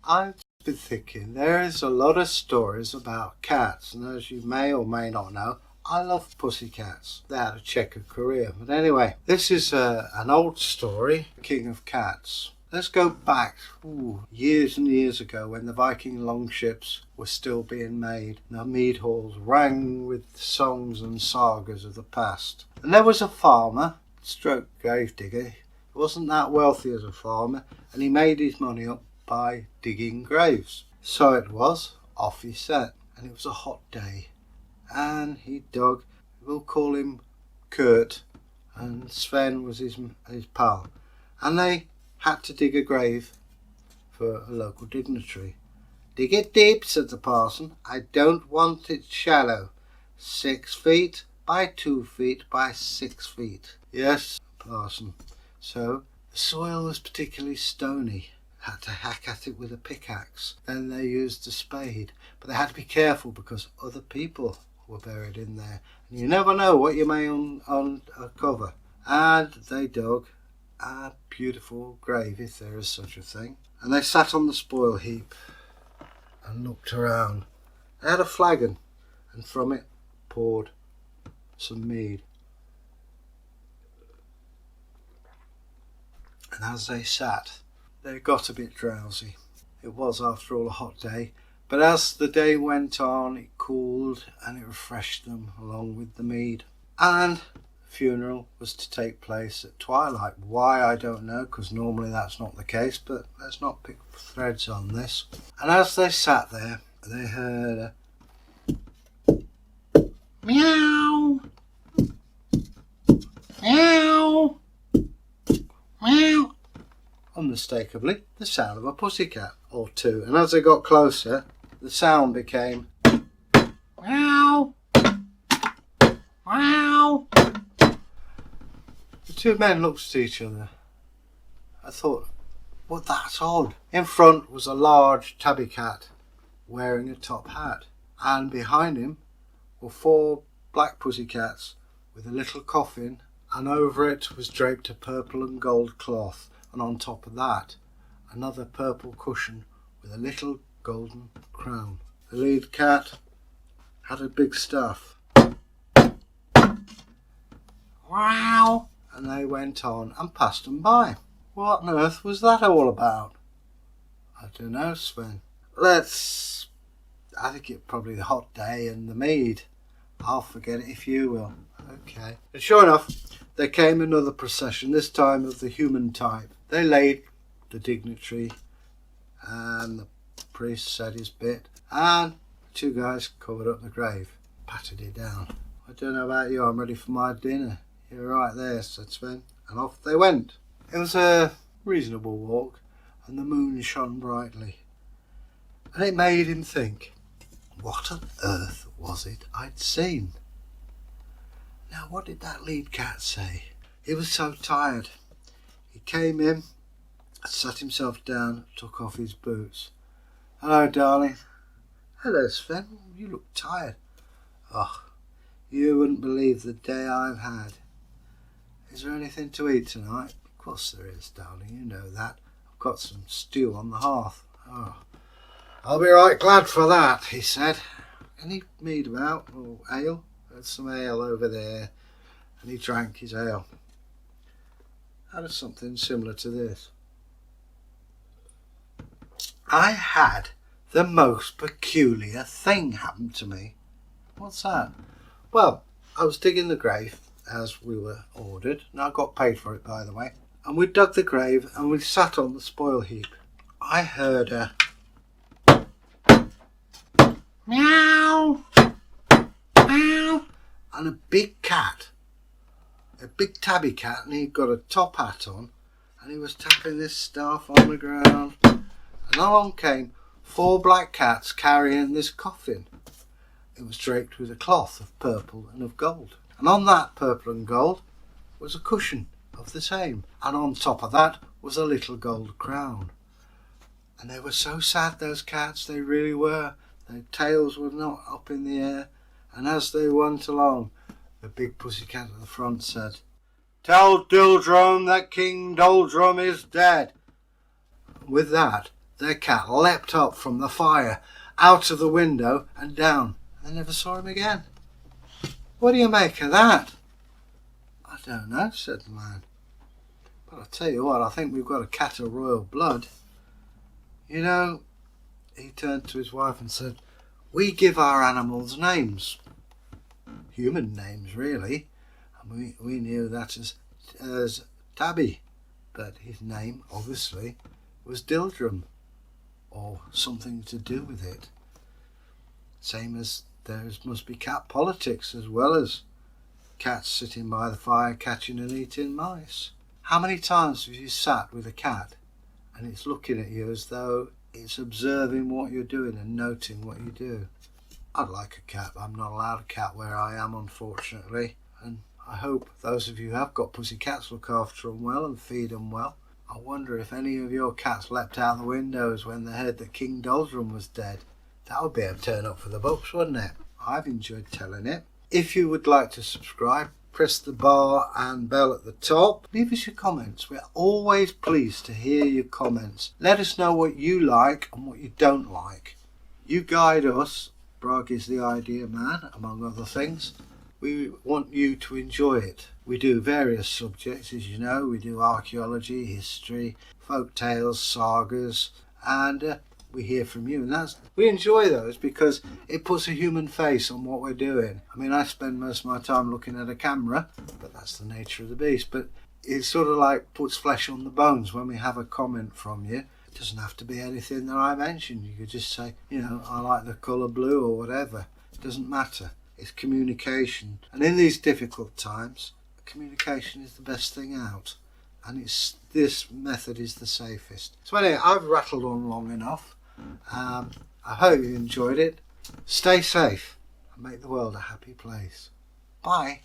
I've been thinking there is a lot of stories about cats, and as you may or may not know, I love pussycats. They had a checkered career. But anyway, this is an old story, King of Cats. Let's go back years and years ago when the Viking longships were still being made. The mead halls rang with songs and sagas of the past. And there was a farmer, stroke gravedigger. He wasn't that wealthy as a farmer, and he made his money up by digging graves. So it was, off he set, and it was a hot day. And he dug, we'll call him Kurt, and Sven was his pal. And they had to dig a grave for a local dignitary. "Dig it deep," said the parson. "I don't want it shallow. 6 feet by 2 feet by 6 feet. "Yes, parson." So the soil was particularly stony. Had to hack at it with a pickaxe. Then they used a spade. But they had to be careful because other people were buried in there. And you never know what you may uncover. And they dug a beautiful grave, if there is such a thing. And they sat on the spoil heap and looked around. They had a flagon, and from it poured some mead. And as they sat, they got a bit drowsy. It was, after all, a hot day. But as the day went on, it cooled and it refreshed them along with the mead. And the funeral was to take place at twilight. Why, I don't know, because normally that's not the case, but let's not pick threads on this. And as they sat there, they heard a meow, meow, meow. Unmistakably, the sound of a pussycat or two. And as they got closer, the sound became meow, meow. The two men looked at each other. I thought, well, that's odd. In front was a large tabby cat wearing a top hat, and behind him were 4 black pussycats with a little coffin, and over it was draped a purple and gold cloth, and on top of that another purple cushion with a little golden crown. The lead cat had a big staff. Wow! And they went on and passed them by. What on earth was that all about? I don't know, Sven. I think it's probably the hot day and the mead. I'll forget it if you will. Okay. And sure enough, there came another procession, this time of the human type. They laid the dignitary, and the priest said his bit, and 2 guys covered up the grave, patted it down. "I don't know about you, I'm ready for my dinner." "You're right there," said Sven, and off they went. It was a reasonable walk, and the moon shone brightly, and it made him think, what on earth was it I'd seen? Now, what did that lead cat say? He was so tired. He came in, sat himself down, took off his boots. "Hello, darling." "Hello, Sven. You look tired." "Oh, you wouldn't believe the day I've had. Is there anything to eat tonight?" "Of course there is, darling. You know that. I've got some stew on the hearth." "Oh, I'll be right glad for that," he said. "Any mead about, or ale?" "There's some ale over there." And he drank his ale. Had something similar to this. I had the most peculiar thing happen to me. "What's that?" "Well, I was digging the grave as we were ordered, and I got paid for it, by the way. And we dug the grave and we sat on the spoil heap. I heard a meow, meow, and a big cat, a big tabby cat, and he'd got a top hat on, and he was tapping this staff on the ground. And along came 4 black cats carrying this coffin. It was draped with a cloth of purple and of gold. And on that purple and gold was a cushion of the same. And on top of that was a little gold crown. And they were so sad, those cats, they really were. Their tails were not up in the air. And as they went along, the big pussycat at the front said, "Tell Dildrum that King Doldrum is dead." With that, their cat leapt up from the fire, out of the window and down. They never saw him again. What do you make of that? I don't know, said the man. But I'll tell you what, I think we've got a cat of royal blood. You know, he turned to his wife and said, we give our animals names. Human names, really. And we knew that as Tabby. But his name, obviously, was Dildrum, or something to do with it. Same as there must be cat politics, as well as cats sitting by the fire catching and eating mice. How many times have you sat with a cat and it's looking at you as though it's observing what you're doing and noting what you do? I'd like a cat, but I'm not allowed a cat where I am, unfortunately. And I hope those of you who have got pussy cats look after them well and feed them well. I wonder if any of your cats leapt out the windows when they heard that King Doldrum was dead. That would be a turn up for the books, wouldn't it? I've enjoyed telling it. If you would like to subscribe, press the bar and bell at the top. Leave us your comments. We're always pleased to hear your comments. Let us know what you like and what you don't like. You guide us. Bragi's the idea man, among other things. We want you to enjoy it. We do various subjects, as you know. We do archaeology, history, folk tales, sagas, and we hear from you. And we enjoy those because it puts a human face on what we're doing. I mean, I spend most of my time looking at a camera, but that's the nature of the beast. But it sort of like puts flesh on the bones when we have a comment from you. It doesn't have to be anything that I mentioned. You could just say, you know, I like the colour blue or whatever. It doesn't matter. It's communication. And in these difficult times, communication is the best thing out. And this method is the safest. So anyway, I've rattled on long enough. I hope you enjoyed it. Stay safe and make the world a happy place. Bye.